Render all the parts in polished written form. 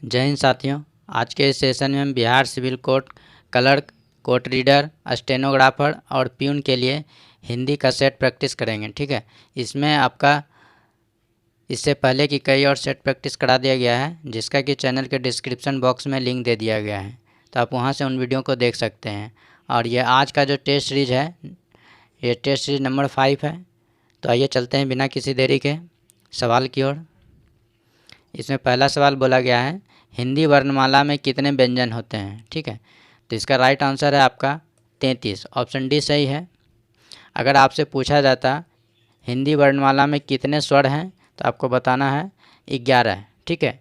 जय हिंद साथियों। आज के इस सेशन में हम Bihar civil court clerk, court reader, stenographer और प्यून के लिए हिंदी का सेट प्रैक्टिस करेंगे। ठीक है, इसमें आपका इससे पहले की कई और सेट प्रैक्टिस करा दिया गया है, जिसका कि चैनल के डिस्क्रिप्शन बॉक्स में लिंक दे दिया गया है, तो आप वहां से उन वीडियो को देख सकते हैं। और ये आज का जो टेस्ट सीरीज है, ये टेस्ट सीरीज नंबर 5 है। तो आइए चलते हैं बिना किसी देरी के सवाल की ओर। इसमें पहला सवाल बोला गया है, हिंदी वर्णमाला में कितने व्यंजन होते हैं। ठीक है, तो इसका राइट आंसर है आपका 33, ऑप्शन डी सही है। अगर आपसे पूछा जाता हिंदी वर्णमाला में कितने स्वर हैं, तो आपको बताना है 11। ठीक है,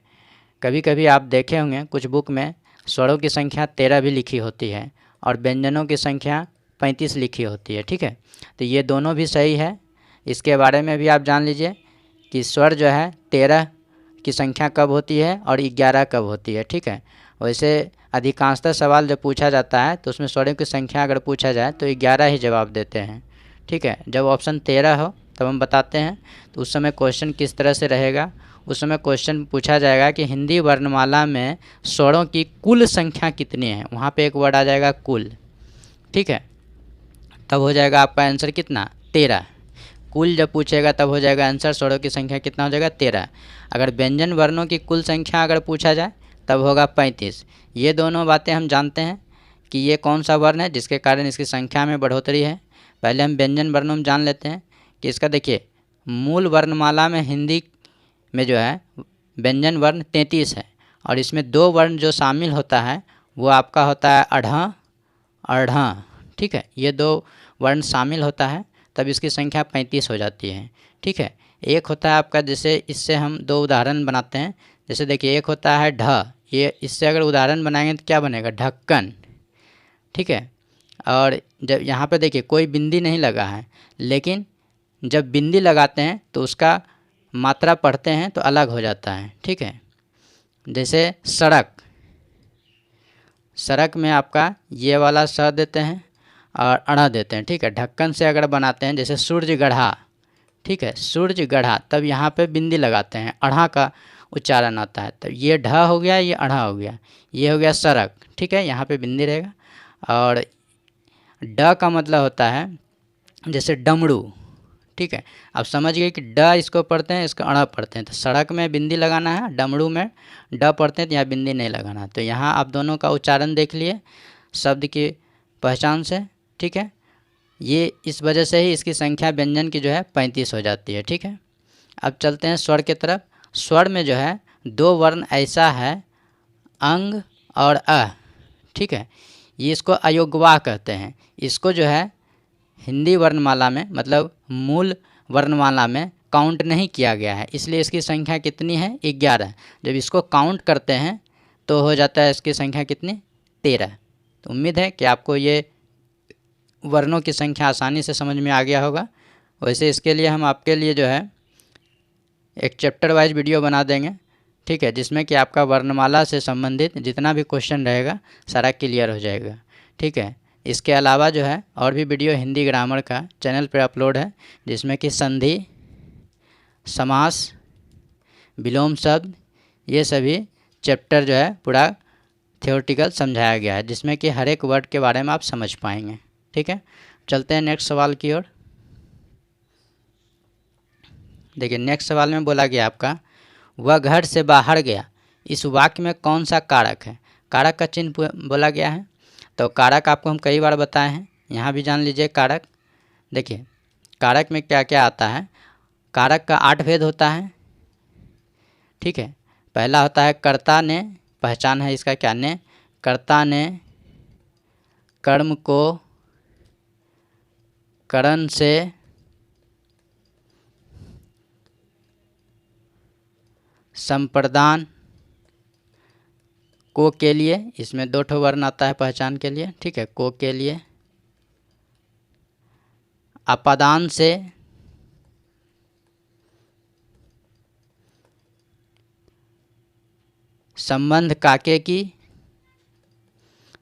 कभी कभी आप देखे होंगे कुछ बुक में स्वरों की संख्या 13 भी लिखी होती है और व्यंजनों की संख्या 35 लिखी होती है। ठीक है, तो ये दोनों भी सही है। इसके बारे में भी आप जान लीजिए कि स्वर जो है 13 की संख्या कब होती है और 11 कब होती है। ठीक है, वैसे अधिकांशतः सवाल जब पूछा जाता है तो उसमें स्वरों की संख्या अगर पूछा जाए तो 11 ही जवाब देते हैं। ठीक है, जब ऑप्शन 13 हो तब हम बताते हैं। तो उस समय क्वेश्चन किस तरह से रहेगा, उस समय क्वेश्चन पूछा जाएगा कि हिंदी वर्णमाला में स्वरों की कुल संख्या कितनी है। वहाँ पे एक वर्ड आ जाएगा कुल। ठीक है, तब हो जाएगा आपका आंसर कितना, 13। कुल जब पूछेगा तब हो जाएगा आंसर स्वरों की संख्या कितना हो जाएगा, 13। अगर व्यंजन वर्णों की कुल संख्या अगर पूछा जाए तब होगा 35। ये दोनों बातें हम जानते हैं कि ये कौन सा वर्ण है जिसके कारण इसकी संख्या में बढ़ोतरी है। पहले हम व्यंजन वर्णों में जान लेते हैं कि इसका देखिए, मूल वर्णमाला में हिंदी में जो है व्यंजन वर्ण 33 है और इसमें 2 वर्ण जो शामिल होता है वो आपका होता है अढ़, अढ़। ठीक है, ये 2 वर्ण शामिल होता है तब इसकी संख्या 35 हो जाती है। ठीक है, एक होता है आपका, जैसे इससे हम 2 उदाहरण बनाते हैं। जैसे देखिए, एक होता है ढ, ये इससे अगर उदाहरण बनाएंगे तो क्या बनेगा, ढक्कन। ठीक है, और जब यहाँ पे देखिए कोई बिंदी नहीं लगा है, लेकिन जब बिंदी लगाते हैं तो उसका मात्रा पढ़ते हैं तो अलग हो जाता है। ठीक है, जैसे सड़क, सड़क में आपका ये वाला स देते हैं और अड़ा देते हैं। ठीक है, ढक्कन से अगर बनाते हैं जैसे सूर्य गढ़ा, ठीक है, सूर्य गढ़ा, तब यहाँ पे बिंदी लगाते हैं, अढ़ा का उच्चारण आता है। तब ये ढ हो गया, ये अढ़ा हो गया, ये हो गया सड़क। ठीक है, यहाँ पे बिंदी रहेगा। और ड का मतलब होता है जैसे डमरू। ठीक है, अब समझ गए कि ड इसको पढ़ते हैं, इसको अड़ा पढ़ते हैं। तो सड़क में बिंदी लगाना है, डमरू में ड पढ़ते हैं तो यहाँ बिंदी नहीं लगाना। तो यहाँ आप दोनों का उच्चारण देख लिए शब्द की पहचान से। ठीक है, ये इस वजह से ही इसकी संख्या व्यंजन की जो है 35 हो जाती है। ठीक है, अब चलते हैं स्वर की तरफ। स्वर में जो है 2 वर्ण ऐसा है, अंग और अ। ठीक है, ये इसको अयोग्यवाह कहते हैं। इसको जो है हिंदी वर्णमाला में, मतलब मूल वर्णमाला में काउंट नहीं किया गया है, इसलिए इसकी संख्या कितनी है, 11। जब इसको काउंट करते हैं तो हो जाता है इसकी संख्या कितनी, 13। तो उम्मीद है कि आपको ये वर्णों की संख्या आसानी से समझ में आ गया होगा। वैसे इसके लिए हम आपके लिए जो है एक चैप्टर वाइज वीडियो बना देंगे। ठीक है, जिसमें कि आपका वर्णमाला से संबंधित जितना भी क्वेश्चन रहेगा सारा क्लियर हो जाएगा। ठीक है, इसके अलावा जो है और भी वीडियो हिंदी ग्रामर का चैनल पर अपलोड है, जिसमें कि संधि, समास, विलोम शब्द, ये सभी चैप्टर जो है पूरा थ्योरेटिकल समझाया गया है, जिसमें कि हर एक वर्ड के बारे में आप समझ पाएंगे। ठीक है, चलते हैं नेक्स्ट सवाल की ओर। देखिए, नेक्स्ट सवाल में बोला गया आपका, वह घर से बाहर गया, इस वाक्य में कौन सा कारक है। कारक का चिन्ह बोला गया है। तो कारक आपको हम कई बार बताए हैं, यहाँ भी जान लीजिए कारक। देखिए, कारक में क्या क्या आता है। कारक का 8 भेद होता है। ठीक है, पहला होता है कर्ता ने, पहचान है इसका क्या, ने, कर्ता ने कर्म को करण से संप्रदान को के लिए, इसमें 2 ठो वर्ण आता है पहचान के लिए। ठीक है, को के लिए, अपादान से संबंध काके की,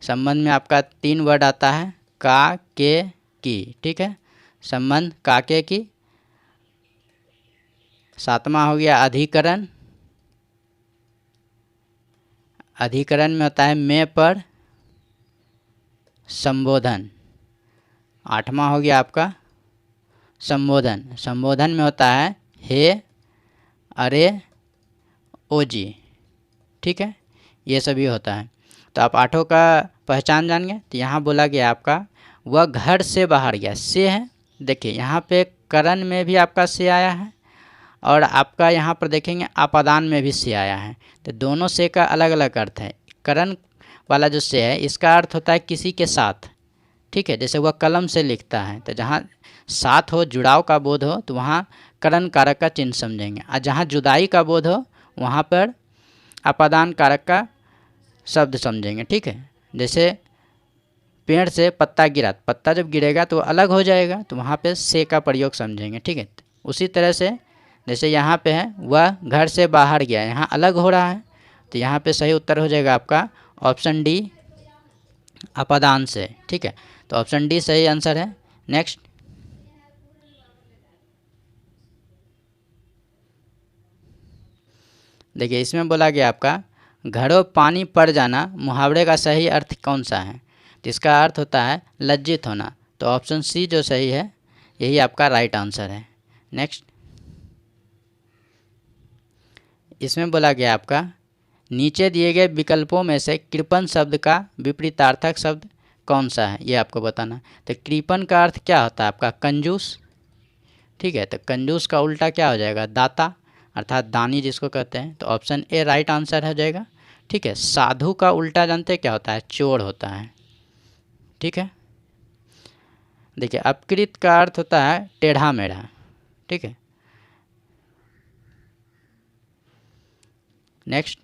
संबंध में आपका 3 वर्ड आता है, का, के, की। ठीक है, संबंध काके की। 7वां हो गया अधिकरण, अधिकरण में होता है मैं पर संबोधन। 8वां हो गया आपका संबोधन। संबोधन में होता है हे, अरे, ओ जी, ठीक है, ये सभी होता है। तो आप 8 का पहचान जान गए। तो यहाँ बोला गया आपका वह घर से बाहर गया, से है। देखिए यहाँ पे करण में भी आपका से आया है और आपका यहाँ पर देखेंगे आपादान में भी से आया है। तो दोनों से का अलग अलग अर्थ है। करण वाला जो से है इसका अर्थ होता है किसी के साथ, ठीक है, जैसे वह कलम से लिखता है। तो जहाँ साथ हो, जुड़ाव का बोध हो, तो वहाँ करण कारक का चिन्ह समझेंगे। और जहाँ जुदाई का बोध हो वहाँ पर अपादान कारक का शब्द समझेंगे, ठीक है। जैसे पेड़ से पत्ता गिरा, पत्ता जब गिरेगा तो अलग हो जाएगा, तो वहाँ पे से का प्रयोग समझेंगे, ठीक है। उसी तरह से जैसे यहाँ पे है वह घर से बाहर गया, यहाँ अलग हो रहा है, तो यहाँ पे सही उत्तर हो जाएगा आपका ऑप्शन डी, अपादान से, ठीक है। तो ऑप्शन डी सही आंसर है। नेक्स्ट, देखिए इसमें बोला गया आपका घरों पानी पड़ जाना मुहावरे का सही अर्थ कौन सा है। तो इसका अर्थ होता है लज्जित होना। तो ऑप्शन सी जो सही है यही आपका राइट आंसर है। नेक्स्ट, इसमें बोला गया आपका नीचे दिए गए विकल्पों में से कृपण शब्द का विपरीतार्थक शब्द कौन सा है, ये आपको बताना। तो कृपण का अर्थ क्या होता है आपका कंजूस, ठीक है। तो कंजूस का उल्टा क्या हो जाएगा दाता, अर्थात दानी जिसको कहते हैं। तो ऑप्शन ए राइट आंसर हो जाएगा, ठीक है। साधु का उल्टा जानते हैं क्या होता है, चोर होता है, ठीक है। देखिए अपकृत का अर्थ होता है टेढ़ा मेढ़ा, ठीक है। नेक्स्ट,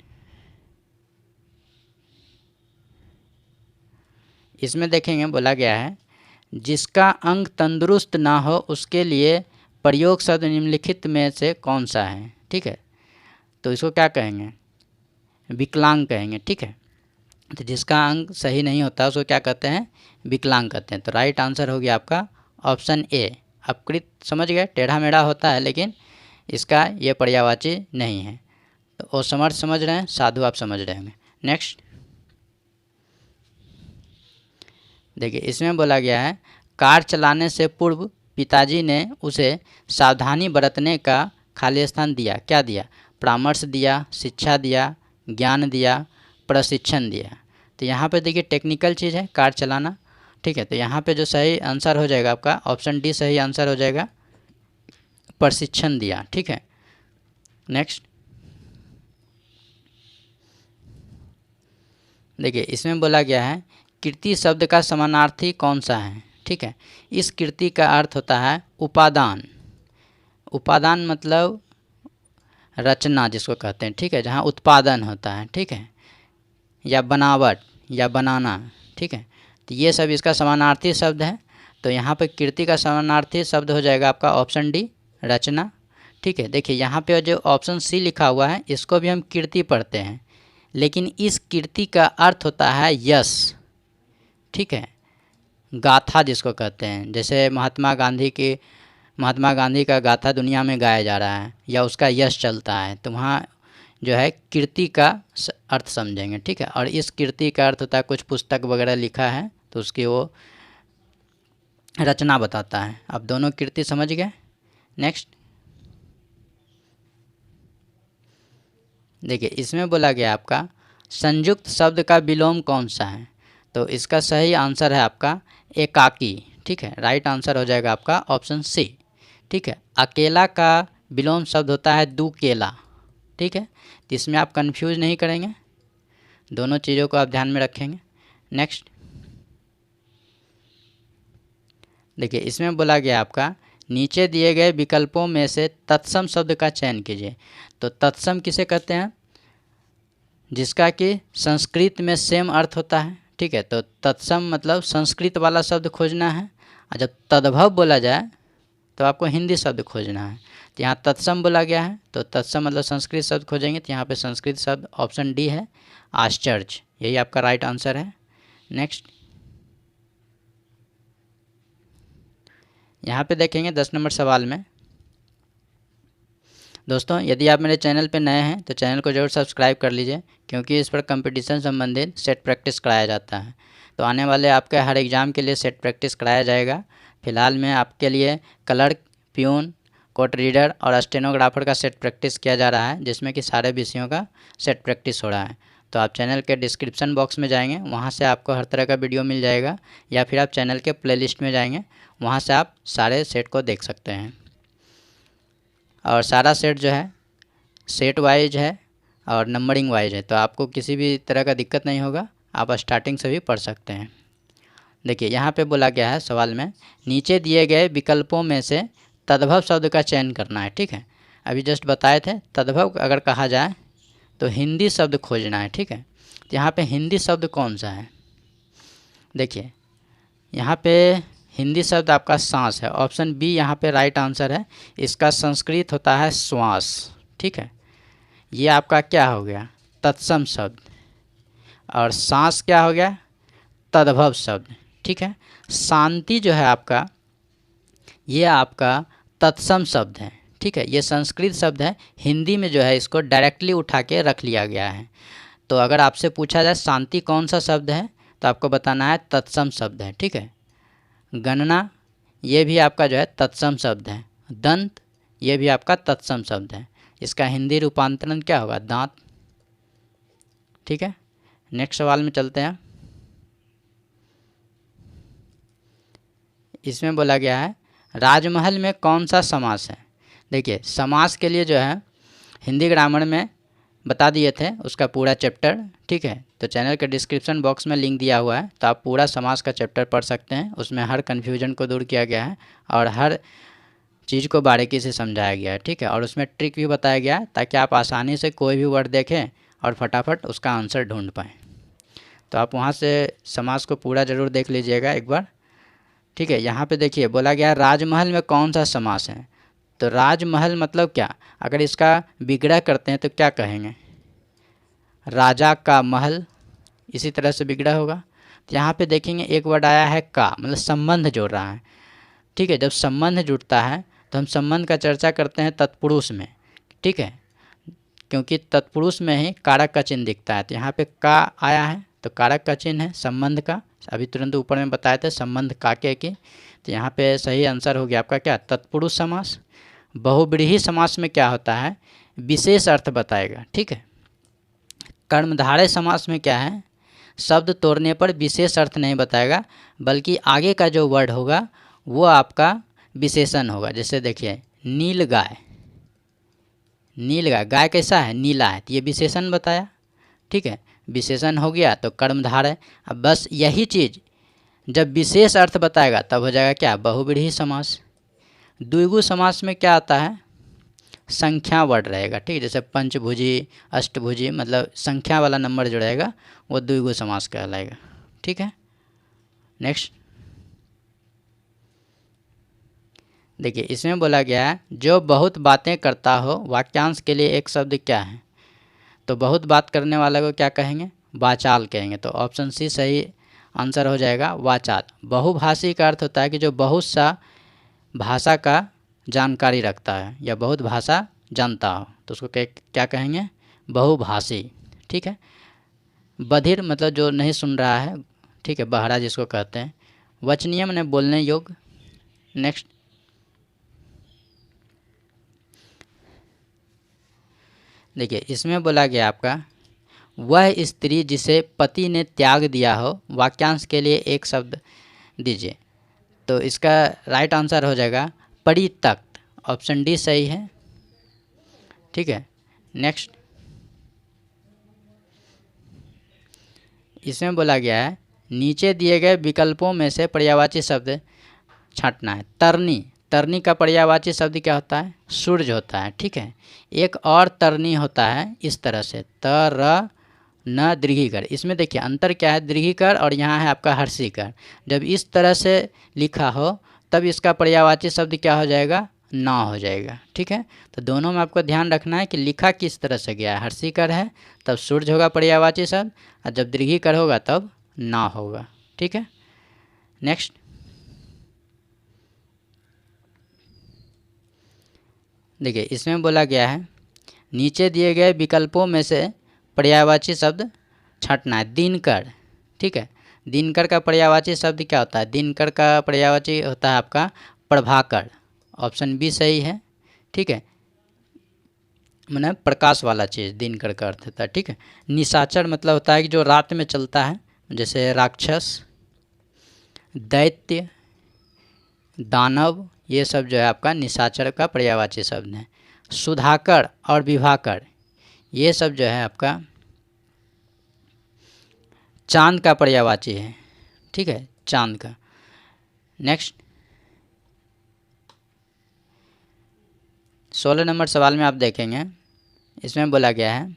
इसमें देखेंगे बोला गया है जिसका अंग तंदुरुस्त ना हो उसके लिए प्रयोग शब्द निम्नलिखित में से कौन सा है, ठीक है। तो इसको क्या कहेंगे, विकलांग कहेंगे, ठीक है। तो जिसका अंग सही नहीं होता उसको क्या कहते हैं, विकलांग कहते हैं। तो राइट आंसर हो गया आपका ऑप्शन ए अपकृत। समझ गए, टेढ़ा मेढ़ा होता है लेकिन इसका ये पर्यायवाची नहीं है। तो असमर्थ समझ रहे हैं, साधु आप समझ रहे होंगे। नेक्स्ट, देखिए इसमें बोला गया है कार चलाने से पूर्व पिताजी ने उसे सावधानी बरतने का खाली स्थान दिया। क्या दिया, परामर्श दिया, शिक्षा दिया, ज्ञान दिया, प्रशिक्षण दिया। तो यहाँ पे देखिए टेक्निकल चीज़ है कार चलाना, ठीक है। तो यहाँ पे जो सही आंसर हो जाएगा आपका ऑप्शन डी सही आंसर हो जाएगा, प्रशिक्षण दिया, ठीक है। नेक्स्ट, देखिए इसमें बोला गया है कीर्ति शब्द का समानार्थी कौन सा है, ठीक है। इस कीर्ति का अर्थ होता है उपादान। उपादान मतलब रचना जिसको कहते हैं, ठीक है, जहाँ उत्पादन होता है, ठीक है, या बनावट या बनाना, ठीक है। तो ये सब इसका समानार्थी शब्द है। तो यहाँ पे कीर्ति का समानार्थी शब्द हो जाएगा आपका ऑप्शन डी रचना, ठीक है। देखिए यहाँ पे जो ऑप्शन सी लिखा हुआ है इसको भी हम कीर्ति पढ़ते हैं, लेकिन इस कीर्ति का अर्थ होता है यश, ठीक है, गाथा जिसको कहते हैं। जैसे महात्मा गांधी का गाथा दुनिया में गाया जा रहा है या उसका यश चलता है, तो वहाँ जो है कीर्ति का अर्थ समझेंगे, ठीक है। और इस कीर्ति का अर्थ होता है कुछ पुस्तक वगैरह लिखा है तो उसकी वो रचना बताता है। अब दोनों कीर्ति समझ गए। नेक्स्ट, देखिए इसमें बोला गया आपका संयुक्त शब्द का विलोम कौन सा है। तो इसका सही आंसर है आपका एकाकी, ठीक है। राइट आंसर हो जाएगा आपका ऑप्शन सी, ठीक है। अकेला का विलोम शब्द होता है दुकेला, ठीक है। तो इसमें आप कंफ्यूज नहीं करेंगे, दोनों चीज़ों को आप ध्यान में रखेंगे। नेक्स्ट, देखिए इसमें बोला गया आपका नीचे दिए गए विकल्पों में से तत्सम शब्द का चयन कीजिए। तो तत्सम किसे कहते हैं, जिसका कि संस्कृत में सेम अर्थ होता है, ठीक है। तो तत्सम मतलब संस्कृत वाला शब्द खोजना है, और जब तद्भव बोला जाए तो आपको हिंदी शब्द खोजना है। तो यहाँ तत्सम बोला गया है तो तत्सम मतलब संस्कृत शब्द खोजेंगे। तो यहाँ पे संस्कृत शब्द ऑप्शन डी है आश्चर्य, यही आपका राइट आंसर है। नेक्स्ट, यहाँ पे देखेंगे 10 नंबर सवाल में दोस्तों यदि आप मेरे चैनल पर नए हैं तो चैनल को ज़रूर सब्सक्राइब कर लीजिए, क्योंकि इस पर कंपटीशन संबंधित सेट प्रैक्टिस कराया जाता है। तो आने वाले आपके हर एग्ज़ाम के लिए सेट प्रैक्टिस कराया जाएगा। फ़िलहाल में आपके लिए क्लर्क, प्यून, कोर्ट रीडर और स्टेनोग्राफर का सेट प्रैक्टिस किया जा रहा है, जिसमें कि सारे विषयों का सेट प्रैक्टिस हो रहा है। तो आप चैनल के डिस्क्रिप्शन बॉक्स में जाएंगे, वहाँ से आपको हर तरह का वीडियो मिल जाएगा, या फिर आप चैनल के प्लेलिस्ट में जाएंगे, वहाँ से आप सारे सेट को देख सकते हैं। और सारा सेट जो है सेट वाइज है और नंबरिंग वाइज है, तो आपको किसी भी तरह का दिक्कत नहीं होगा, आप स्टार्टिंग से भी पढ़ सकते हैं। देखिए यहाँ पे बोला गया है सवाल में, नीचे दिए गए विकल्पों में से तद्भव शब्द का चयन करना है। ठीक है, अभी जस्ट बताए थे तद्भव अगर कहा जाए तो हिंदी शब्द खोजना है। ठीक है, तो यहाँ पे हिंदी शब्द कौन सा है? देखिए यहाँ पे हिंदी शब्द आपका सांस है, ऑप्शन बी यहाँ पे राइट आंसर है। इसका संस्कृत होता है श्वास। ठीक है, ये आपका क्या हो गया? तत्सम शब्द। और सांस क्या हो गया? तद्भव शब्द। ठीक है, शांति जो है आपका, ये आपका तत्सम शब्द है। ठीक है, ये संस्कृत शब्द है, हिंदी में जो है इसको डायरेक्टली उठा के रख लिया गया है। तो अगर आपसे पूछा जाए शांति कौन सा शब्द है, तो आपको बताना है तत्सम शब्द है। ठीक है, गणना ये भी आपका जो है तत्सम शब्द है। दंत ये भी आपका तत्सम शब्द है, इसका हिंदी रूपांतरण क्या होगा? दांत। ठीक है, नेक्स्ट सवाल में चलते हैं। इसमें बोला गया है राजमहल में कौन सा समास है? देखिए समास के लिए जो है हिंदी ग्रामर में बता दिए थे उसका पूरा चैप्टर। ठीक है, तो चैनल के डिस्क्रिप्शन बॉक्स में लिंक दिया हुआ है, तो आप पूरा समास का चैप्टर पढ़ सकते हैं। उसमें हर कन्फ्यूजन को दूर किया गया है और हर चीज़ को बारीकी से समझाया गया है। ठीक है, और उसमें ट्रिक भी बताया गया है, ताकि आप आसानी से कोई भी वर्ड देखें और फटाफट उसका आंसर ढूंढ पाएँ। तो आप वहाँ से समास को पूरा ज़रूर देख लीजिएगा एक बार। ठीक है, यहाँ पे देखिए बोला गया राजमहल में कौन सा समास है? तो राजमहल मतलब क्या? अगर इसका विग्रह करते हैं तो क्या कहेंगे? राजा का महल, इसी तरह से विग्रह होगा। तो यहाँ पे देखेंगे एक वर्ड आया है का, मतलब संबंध जोड़ रहा है। ठीक है, जब संबंध जुड़ता है तो हम संबंध का चर्चा करते हैं तत्पुरुष में। ठीक है, क्योंकि तत्पुरुष में ही कारक का चिन्ह दिखता है। तो यहाँ पे का आया है तो कारक का चिन्ह है संबंध का। अभी तुरंत ऊपर में बताए थे संबंध काके की, तो यहाँ पे सही आंसर हो गया आपका क्या? तत्पुरुष समास। बहुव्रीहि समास में क्या होता है? विशेष अर्थ बताएगा। ठीक है, कर्मधारय समास में क्या है? शब्द तोड़ने पर विशेष अर्थ नहीं बताएगा, बल्कि आगे का जो वर्ड होगा वो आपका विशेषण होगा। जैसे देखिए नील गाय, नील गाय, गाय कैसा है? नीला है, तो ये विशेषण बताया। ठीक है, विशेषण हो गया तो कर्मधारय। अब बस यही चीज़ जब विशेष अर्थ बताएगा तब हो जाएगा क्या? बहुव्रीहि समास। द्विगु समास में क्या आता है? संख्या वर्ड रहेगा। ठीक है, जैसे पंचभुजी, अष्टभुजी, मतलब संख्या वाला नंबर जो रहेगा वो द्विगु समास कहलाएगा। ठीक है, नेक्स्ट देखिए इसमें बोला गया है जो बहुत बातें करता हो, वाक्यांश के लिए एक शब्द क्या है? तो बहुत बात करने वाला को क्या कहेंगे? वाचाल कहेंगे। तो ऑप्शन सी सही आंसर हो जाएगा, वाचाल। बहुभाषी का अर्थ होता है कि जो बहुत सा भाषा का जानकारी रखता है या बहुत भाषा जानता हो, तो उसको क्या कहेंगे? बहुभाषी। ठीक है, बधिर मतलब जो नहीं सुन रहा है। ठीक है, बहरा जिसको कहते हैं। वचनीय माने बोलने योग्य। नेक्स्ट देखिए इसमें बोला गया आपका वह स्त्री जिसे पति ने त्याग दिया हो, वाक्यांश के लिए एक शब्द दीजिए। तो इसका राइट आंसर हो जाएगा परित्यक्त। ऑप्शन डी सही है। ठीक है, नेक्स्ट इसमें बोला गया है नीचे दिए गए विकल्पों में से पर्यायवाची शब्द छांटना है। तरनी, तरनी का पर्यायवाची शब्द क्या होता है? सूर्य होता है। ठीक है, एक और तरनी होता है इस तरह से तर न दीर्घीकर। इसमें देखिए अंतर क्या है? दीर्घीकर और यहाँ है आपका हर्षीकर। जब इस तरह से लिखा हो तब इसका पर्यायवाची शब्द क्या हो जाएगा? ना हो जाएगा। ठीक है, तो दोनों में आपको ध्यान रखना है कि लिखा किस तरह से गया है। हर्षीकर है तब सूर्य होगा पर्यायवाची शब्द, और जब दीर्घीकर होगा तब ना होगा। ठीक है, नेक्स्ट देखिए इसमें बोला गया है नीचे दिए गए विकल्पों में से पर्यायवाची शब्द छांटना है। दिनकर, ठीक है, दिनकर का पर्यायवाची शब्द क्या होता है? दिनकर का पर्यायवाची होता है आपका प्रभाकर। ऑप्शन बी सही है, ठीक है, मैंने प्रकाश वाला चीज़ दिनकर का अर्थ होता है, ठीक है। निशाचर मतलब होता है कि जो रात में चलता है, जैसे राक्षस, दैत्य, दानव, ये सब जो है आपका निशाचर का पर्यायवाची शब्द है। सुधाकर और विभाकर ये सब जो है आपका चांद का पर्यायवाची है, ठीक है, चांद का। नेक्स्ट 16 नंबर सवाल में आप देखेंगे, इसमें बोला गया है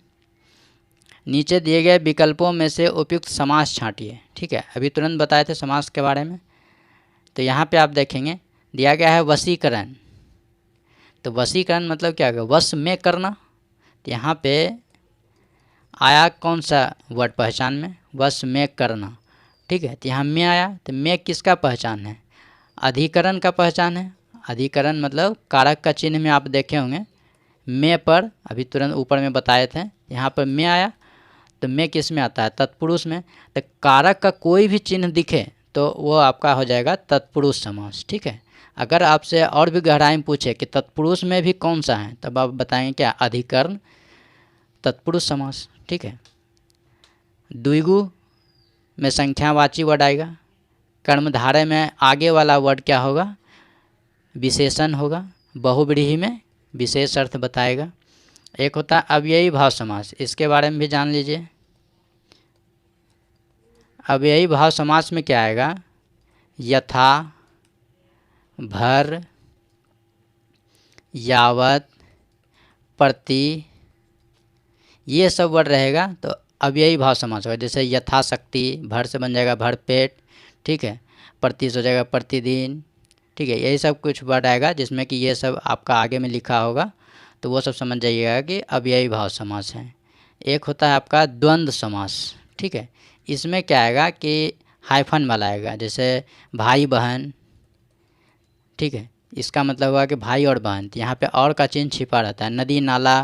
नीचे दिए गए विकल्पों में से उपयुक्त समास छांटिए, ठीक है। अभी तुरंत बताए थे समास के बारे में, तो यहाँ पे आप देखेंगे दिया गया है वशीकरण। तो वशीकरण मतलब क्या होगा? वश में करना। तो यहाँ पे आया कौन सा वर्ड पहचान में? वश में करना, ठीक है। तो यहाँ में आया, तो में किसका पहचान है? अधिकरण का पहचान है। अधिकरण मतलब कारक का चिन्ह में आप देखे होंगे में पर, अभी तुरंत ऊपर में बताए थे, यहाँ पर में आया, तो में किस में आता है? तत्पुरुष में। तो कारक का कोई भी चिन्ह दिखे तो वो आपका हो जाएगा तत्पुरुष समास, ठीक है। अगर आपसे और भी गहराई में पूछे कि तत्पुरुष में भी कौन सा है, तब आप बताएंगे क्या? अधिकरण तत्पुरुष समास, ठीक है। द्विगु में संख्यावाची वर्ड आएगा। कर्मधारय में आगे वाला वर्ड क्या होगा? विशेषण होगा। बहुव्रीहि में विशेष अर्थ बताएगा। एक होता है अव्ययी भाव समास, इसके बारे में भी जान लीजिए। अव्ययी भाव समास में क्या आएगा? यथा, भर, यावत, प्रति, ये सब वर्ड रहेगा तो अव्ययी भाव समास होगा। जैसे यथाशक्ति, भर से बन जाएगा भरपेट, ठीक है, प्रति से हो जाएगा प्रतिदिन, ठीक है। यही सब कुछ वर्ड आएगा जिसमें कि ये सब आपका आगे में लिखा होगा, तो वो सब समझ जाइएगा कि अव्ययी भाव समास है। एक होता है आपका द्वंद्व समास, ठीक है। इसमें क्या आएगा कि हाइफन वाला आएगा, जैसे भाई बहन, ठीक है, इसका मतलब हुआ कि भाई और बहन, यहाँ पे और का चिन्ह छिपा रहता है। नदी, नाला,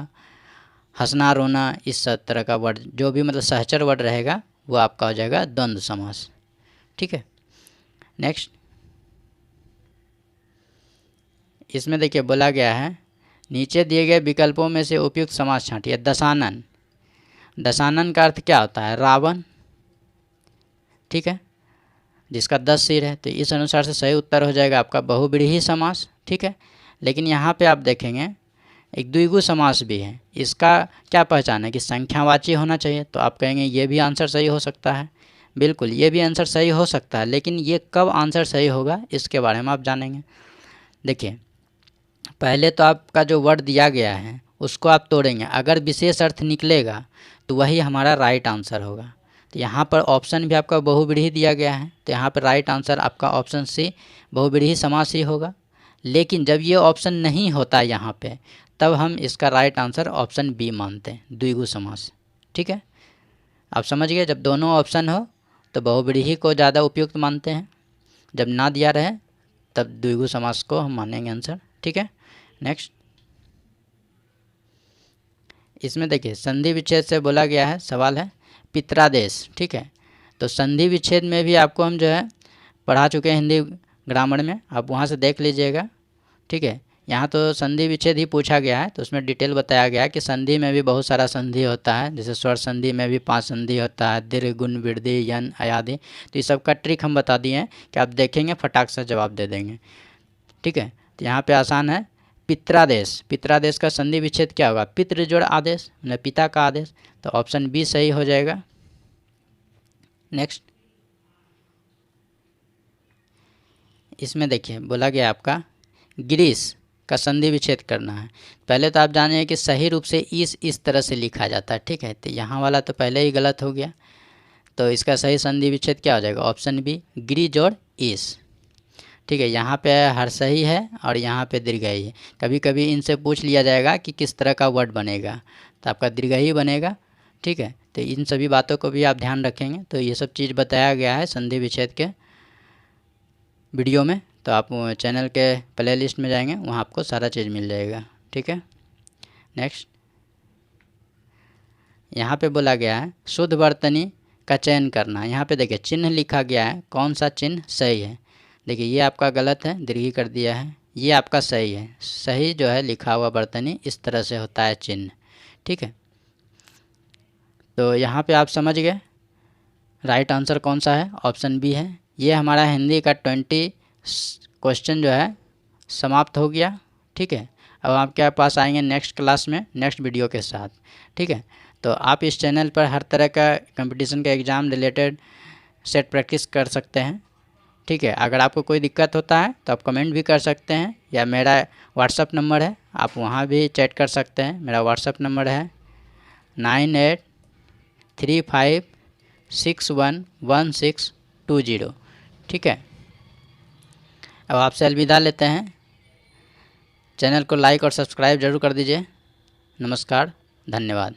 हंसना, रोना, इस सब तरह का वर्ड जो भी मतलब सहचर वर्ड रहेगा वो आपका हो जाएगा द्वंद्व समास, ठीक है। नेक्स्ट इसमें देखिए बोला गया है नीचे दिए गए विकल्पों में से उपयुक्त समास छांटिए। दशानन, दशानन का अर्थ क्या होता है? रावण, ठीक है, जिसका 10 सिर है। तो इस अनुसार से सही उत्तर हो जाएगा आपका बहुव्रीहि समास, ठीक है। लेकिन यहाँ पे आप देखेंगे एक द्विगु समास भी है, इसका क्या पहचान है? कि संख्यावाची होना चाहिए। तो आप कहेंगे ये भी आंसर सही हो सकता है। बिल्कुल ये भी आंसर सही हो सकता है, लेकिन ये कब आंसर सही होगा इसके बारे में आप जानेंगे। देखिए पहले तो आपका जो वर्ड दिया गया है उसको आप तोड़ेंगे, अगर विशेष अर्थ निकलेगा तो वही हमारा राइट आंसर होगा। तो यहाँ पर ऑप्शन भी आपका बहुव्रीहि दिया गया है, तो यहाँ पर राइट आंसर आपका ऑप्शन सी बहुव्रीहि समास ही होगा। लेकिन जब ये ऑप्शन नहीं होता यहाँ पे, तब हम इसका राइट आंसर ऑप्शन बी मानते हैं, द्विगु समास, ठीक है। आप समझ गए, जब दोनों ऑप्शन हो तो बहुव्रीहि को ज़्यादा उपयुक्त मानते हैं, जब ना दिया रहे तब द्विगु समास को हम मानेंगे आंसर, ठीक है। नेक्स्ट इसमें देखिए संधि विच्छेद से बोला गया है, सवाल है पित्रादेश, ठीक है। तो संधि विच्छेद में भी आपको हम जो है पढ़ा चुके हैं हिंदी ग्रामर में, आप वहाँ से देख लीजिएगा, ठीक है। यहाँ तो संधि विच्छेद ही पूछा गया है, तो उसमें डिटेल बताया गया है कि संधि में भी बहुत सारा संधि होता है। जैसे स्वर संधि में भी 5 संधि होता है, दीर्घ, गुण, वृद्धि, यन, अयादि। तो इस सब का ट्रिक हम बता दिए हैं कि आप देखेंगे फटाक से जवाब दे देंगे, ठीक है। तो यहाँ पे आसान है, पित्रादेश, पित्रादेश का संधि विच्छेद क्या होगा? पितृ जोड़ आदेश, मतलब पिता का आदेश। तो ऑप्शन बी सही हो जाएगा। नेक्स्ट इसमें देखिए बोला गया आपका गिरीश का संधि विच्छेद करना है। पहले तो आप जानिए कि सही रूप से इस तरह से लिखा जाता है, ठीक है। तो यहाँ वाला तो पहले ही गलत हो गया, तो इसका सही संधि विच्छेद क्या हो जाएगा? ऑप्शन बी गिरी जोड़ इस, ठीक है। यहाँ पे हर सही है और यहाँ पे दीर्घई है। कभी कभी इनसे पूछ लिया जाएगा कि किस तरह का वर्ड बनेगा, तो आपका दीर्घई बनेगा, ठीक है। तो इन सभी बातों को भी आप ध्यान रखेंगे। तो ये सब चीज़ बताया गया है संधि विच्छेद के वीडियो में, तो आप चैनल के प्ले लिस्ट में जाएंगे, वहाँ आपको सारा चीज़ मिल जाएगा, ठीक है। नेक्स्ट, यहाँ पे बोला गया है शुद्ध वर्तनी का चयन करना। यहाँ पे देखिए चिन्ह लिखा गया है, कौन सा चिन्ह सही है। देखिए ये आपका गलत है, दीर्घी कर दिया है, ये आपका सही है। सही जो है लिखा हुआ वर्तनी इस तरह से होता है चिन्ह, ठीक है। तो यहाँ पे आप समझ गए राइट आंसर कौन सा है, ऑप्शन बी है। ये हमारा हिंदी का 20 क्वेश्चन जो है समाप्त हो गया, ठीक है। अब आपके पास आएंगे नेक्स्ट क्लास में नेक्स्ट वीडियो के साथ, ठीक है। तो आप इस चैनल पर हर तरह का कंपटीशन का एग्ज़ाम रिलेटेड सेट प्रैक्टिस कर सकते हैं, ठीक है। अगर आपको कोई दिक्कत होता है तो आप कमेंट भी कर सकते हैं, या मेरा व्हाट्सअप नंबर है, आप वहाँ भी चैट कर सकते हैं। मेरा व्हाट्सअप नंबर है 9835611620, ठीक है। अब आपसे अलविदा लेते हैं। चैनल को लाइक और सब्सक्राइब ज़रूर कर दीजिए। नमस्कार, धन्यवाद।